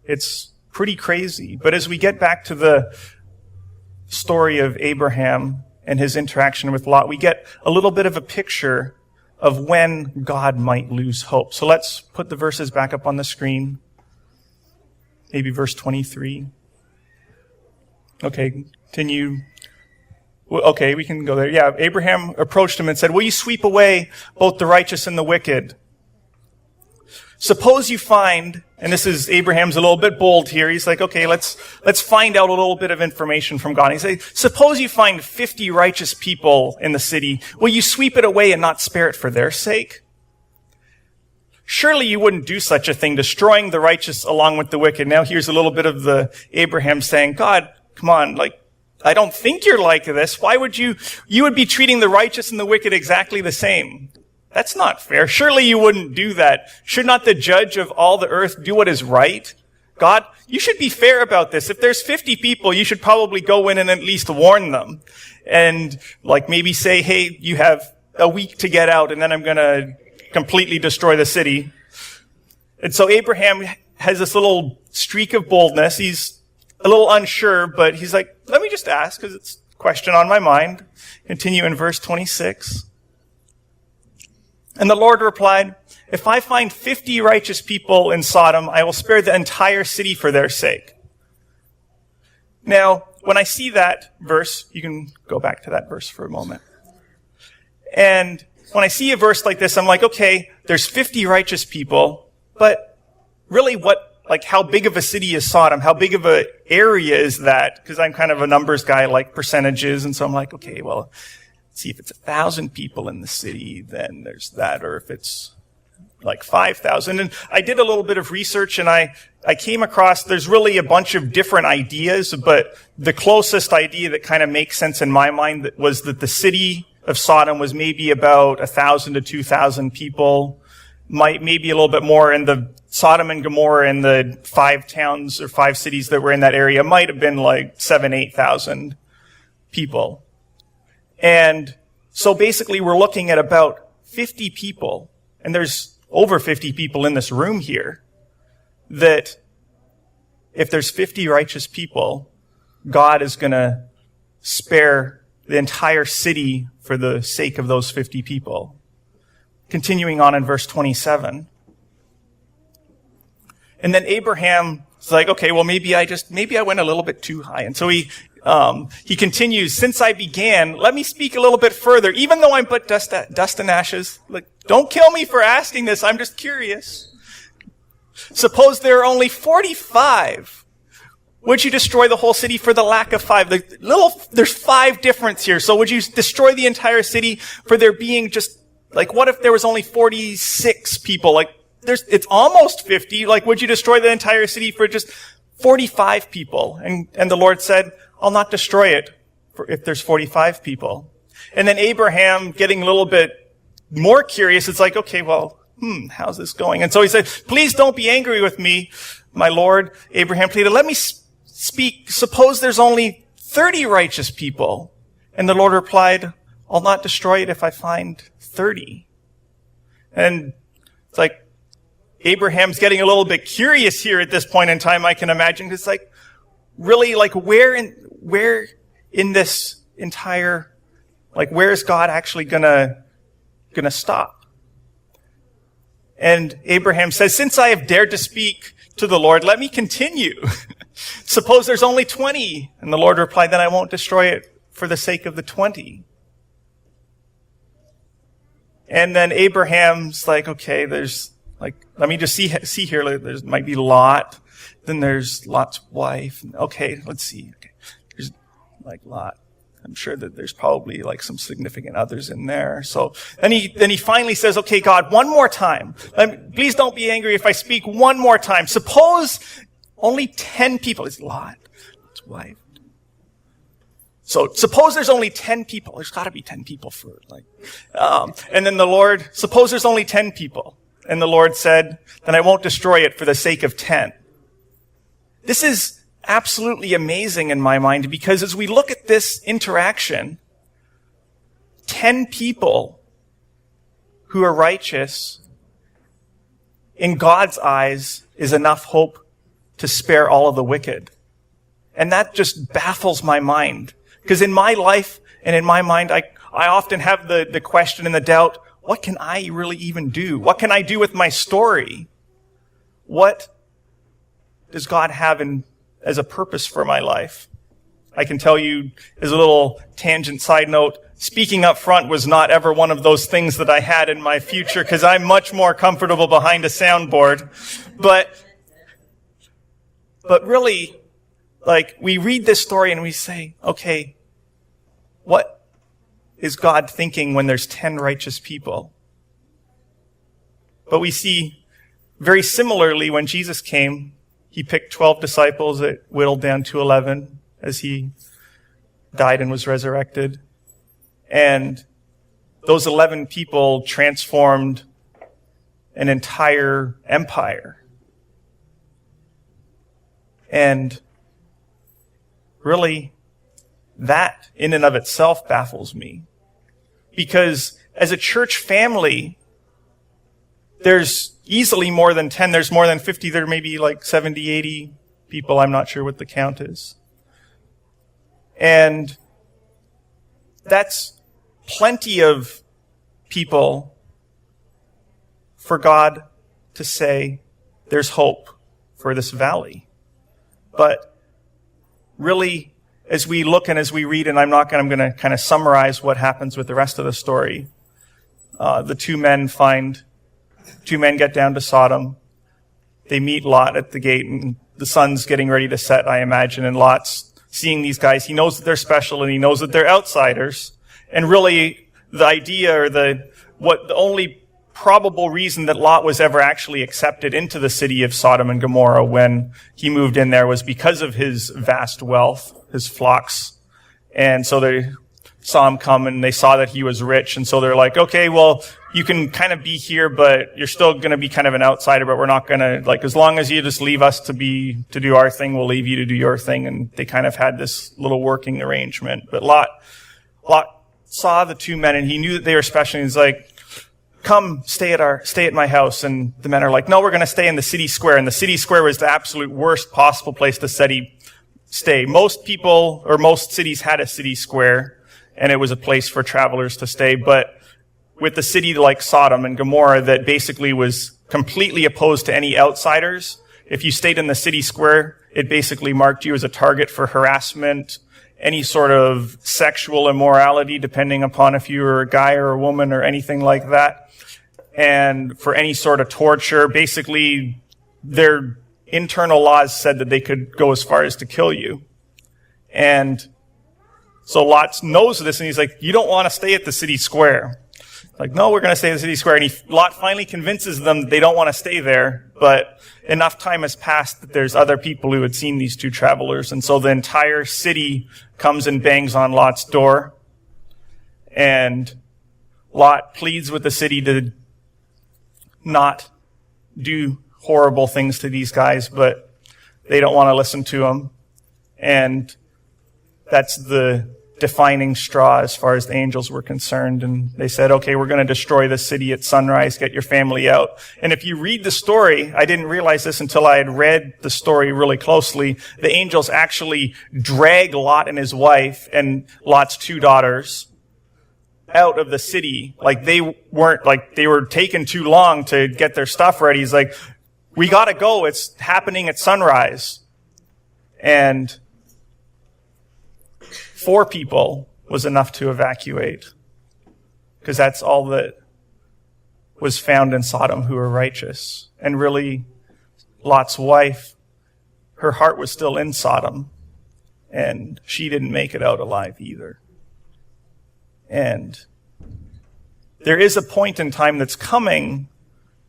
It's pretty crazy. But as we get back to the story of Abraham and his interaction with Lot, we get a little bit of a picture of when God might lose hope. So let's put the verses back up on the screen. Maybe verse 23. Okay, continue. Okay, we can go there. Yeah, Abraham approached him and said, "Will you sweep away both the righteous and the wicked? Suppose you find," and this is, Abraham's a little bit bold here. He's like, okay, let's find out a little bit of information from God. He says, "Suppose you find 50 righteous people in the city. Will you sweep it away and not spare it for their sake? Surely you wouldn't do such a thing, destroying the righteous along with the wicked." Now here's a little bit of the Abraham saying, "God, come on, I don't think you're like this. Why would you would be treating the righteous and the wicked exactly the same. That's not fair. Surely you wouldn't do that. Should not the judge of all the earth do what is right? God, you should be fair about this. If there's 50 people, you should probably go in and at least warn them. And maybe say, hey, you have a week to get out and then I'm going to completely destroy the city." And so Abraham has this little streak of boldness. He's a little unsure, but he's like, let me just ask because it's a question on my mind. Continue in verse 26. And the Lord replied, "If I find 50 righteous people in Sodom, I will spare the entire city for their sake." Now, when I see that verse, you can go back to that verse for a moment. And when I see a verse like this, I'm like, okay, there's 50 righteous people, but really how big of a city is Sodom? How big of an area is that? Because I'm kind of a numbers guy, I like percentages, and so I'm like, okay, well, see, if it's 1,000 people in the city, then there's that, or if it's 5,000. And I did a little bit of research and I came across, there's really a bunch of different ideas, but the closest idea that kind of makes sense in my mind was that the city of Sodom was maybe about 1,000 to 2,000 people, maybe a little bit more, and the Sodom and Gomorrah and the 5 towns or 5 cities that were in that area might have been 7,000, 8,000 people. And so basically we're looking at about 50 people, and there's over 50 people in this room here, that if there's 50 righteous people, God is going to spare the entire city for the sake of those 50 people. Continuing on in verse 27. And then Abraham's like, okay, well, maybe I went a little bit too high. And so he continues, "Since I began, let me speak a little bit further, even though I'm but dust and ashes." Don't kill me for asking this. I'm just curious. "Suppose there are only 45. Would you destroy the whole city for the lack of 5? There's 5 difference here. So would you destroy the entire city for there being just, what if there was only 46 people? It's almost 50. Would you destroy the entire city for just 45 people? And the Lord said, I'll not destroy it if there's 45 people. And then Abraham, getting a little bit more curious, it's like, okay, well, how's this going? And so he said, "Please don't be angry with me, my Lord." Abraham pleaded, "Let me speak. Suppose there's only 30 righteous people." And the Lord replied, "I'll not destroy it if I find 30. And it's like, Abraham's getting a little bit curious here at this point in time, I can imagine. It's really, where in this entire, where is God actually gonna stop? And Abraham says, "Since I have dared to speak to the Lord, let me continue. Suppose there's only 20. And the Lord replied, "Then I won't destroy it for the sake of the 20. And then Abraham's like, okay, there's let me just see here. There might be Lot. Then there's Lot's wife. Okay, let's see. Okay. There's Lot. I'm sure that there's probably some significant others in there. So then he finally says, "Okay, God, one more time. Please don't be angry if I speak one more time. Suppose only 10 people." It's Lot, his wife. So suppose there's only 10 people. There's got to be 10 people for and then the Lord, "Suppose there's only 10 people." And the Lord said, "Then I won't destroy it for the sake of 10. This is absolutely amazing in my mind, because as we look at this interaction, 10 people who are righteous in God's eyes is enough hope to spare all of the wicked. And that just baffles my mind. Because in my life and in my mind, I often have the question and the doubt, what can I really even do? What can I do with my story? What does God have as a purpose for my life? I can tell you, as a little tangent side note, speaking up front was not ever one of those things that I had in my future, because I'm much more comfortable behind a soundboard. But really, like, we read this story and we say, okay, what is God thinking when there's 10 righteous people? But we see very similarly when Jesus came, he picked 12 disciples, it whittled down to 11 as he died and was resurrected. And those 11 people transformed an entire empire. And really, that in and of itself baffles me. Because as a church family, there's easily more than 10. There's more than 50. There may be like 70, 80 people. I'm not sure what the count is. And that's plenty of people for God to say there's hope for this valley. But really, as we look and as we read, and I'm going to kind of summarize what happens with the rest of the story. The two men get down to Sodom. They meet Lot at the gate, and the sun's getting ready to set, I imagine, and Lot's seeing these guys. He knows that they're special and he knows that they're outsiders. And really, the idea or the only probable reason that Lot was ever actually accepted into the city of Sodom and Gomorrah when he moved in there was because of his vast wealth, his flocks. And so they saw him come and they saw that he was rich. And so they're like, okay, well, you can kind of be here, but you're still going to be kind of an outsider, but we're not going to, like, as long as you just leave us to do our thing, we'll leave you to do your thing. And they kind of had this little working arrangement. But Lot saw the two men and he knew that they were special. And he's like, come stay at my house. And the men are like, no, we're going to stay in the city square. And the city square was the absolute worst possible place to stay. Most people or most cities had a city square and it was a place for travelers to stay. But with the city like Sodom and Gomorrah that basically was completely opposed to any outsiders, if you stayed in the city square, it basically marked you as a target for harassment, any sort of sexual immorality, depending upon if you were a guy or a woman or anything like that. And for any sort of torture, basically their internal laws said that they could go as far as to kill you. And so Lot knows this and he's like, you don't want to stay at the city square. Like, no, we're going to stay at the city square. And Lot finally convinces them that they don't want to stay there, but enough time has passed that there's other people who had seen these two travelers. And so the entire city comes and bangs on Lot's door. And Lot pleads with the city to not do horrible things to these guys, but they don't want to listen to him. And that's the defining straw as far as the angels were concerned. And they said, okay, we're going to destroy the city at sunrise, get your family out. And if you read the story, I didn't realize this until I had read the story really closely, the angels actually drag Lot and his wife and Lot's two daughters out of the city. Like they were taking too long to get their stuff ready. He's like, we got to go. It's happening at sunrise. And 4 people was enough to evacuate, because that's all that was found in Sodom who were righteous. And really, Lot's wife, her heart was still in Sodom, and she didn't make it out alive either. And there is a point in time that's coming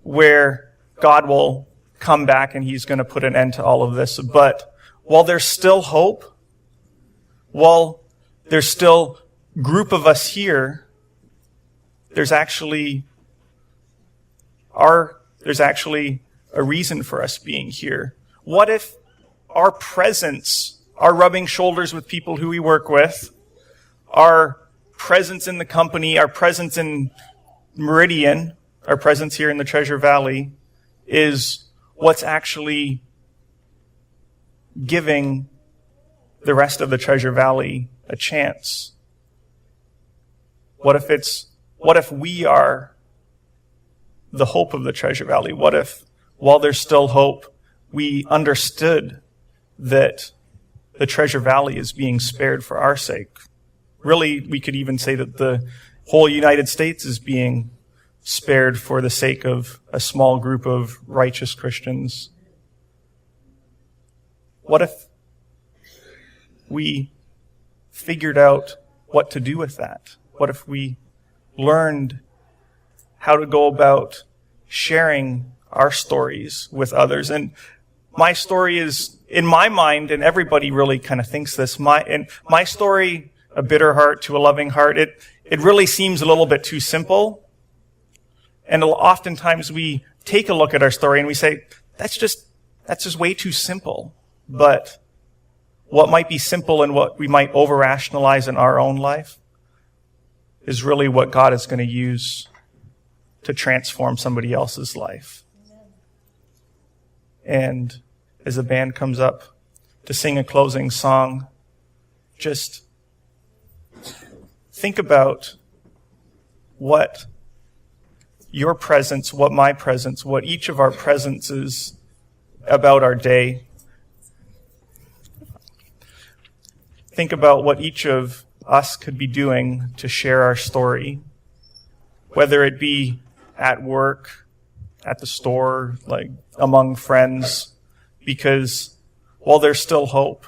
where God will come back and he's going to put an end to all of this. But while there's still hope, while there's still a group of us here, there's actually a reason for us being here. What if our presence, our rubbing shoulders with people who we work with, our presence in the company, our presence in Meridian, our presence here in the Treasure Valley, is what's actually giving the rest of the Treasure Valley a chance? What if we are the hope of the Treasure Valley? What if, while there's still hope, we understood that the Treasure Valley is being spared for our sake? Really, we could even say that the whole United States is being spared for the sake of a small group of righteous Christians. What if we figured out what to do with that? What if we learned how to go about sharing our stories with others? And my story is, in my mind, and everybody really kind of thinks this, my story, a bitter heart to a loving heart, it really seems a little bit too simple. And oftentimes we take a look at our story and we say, that's just way too simple. But what might be simple and what we might over-rationalize in our own life is really what God is going to use to transform somebody else's life. And as the band comes up to sing a closing song, just think about what your presence, what my presence, what each of our presences about our day. Think about what each of us could be doing to share our story, whether it be at work, at the store, like among friends, because while there's still hope,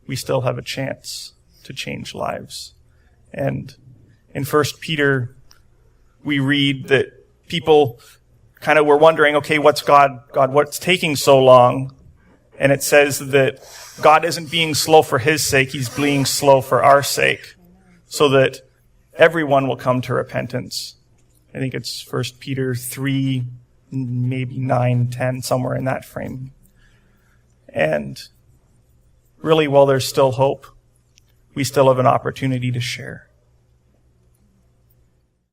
we still have a chance to change lives. And in 1 Peter, we read that people kind of were wondering, okay, what's taking so long? And it says that God isn't being slow for his sake, he's being slow for our sake, so that everyone will come to repentance. I think it's 1 Peter 3, maybe 9, 10, somewhere in that frame. And really, while there's still hope, we still have an opportunity to share.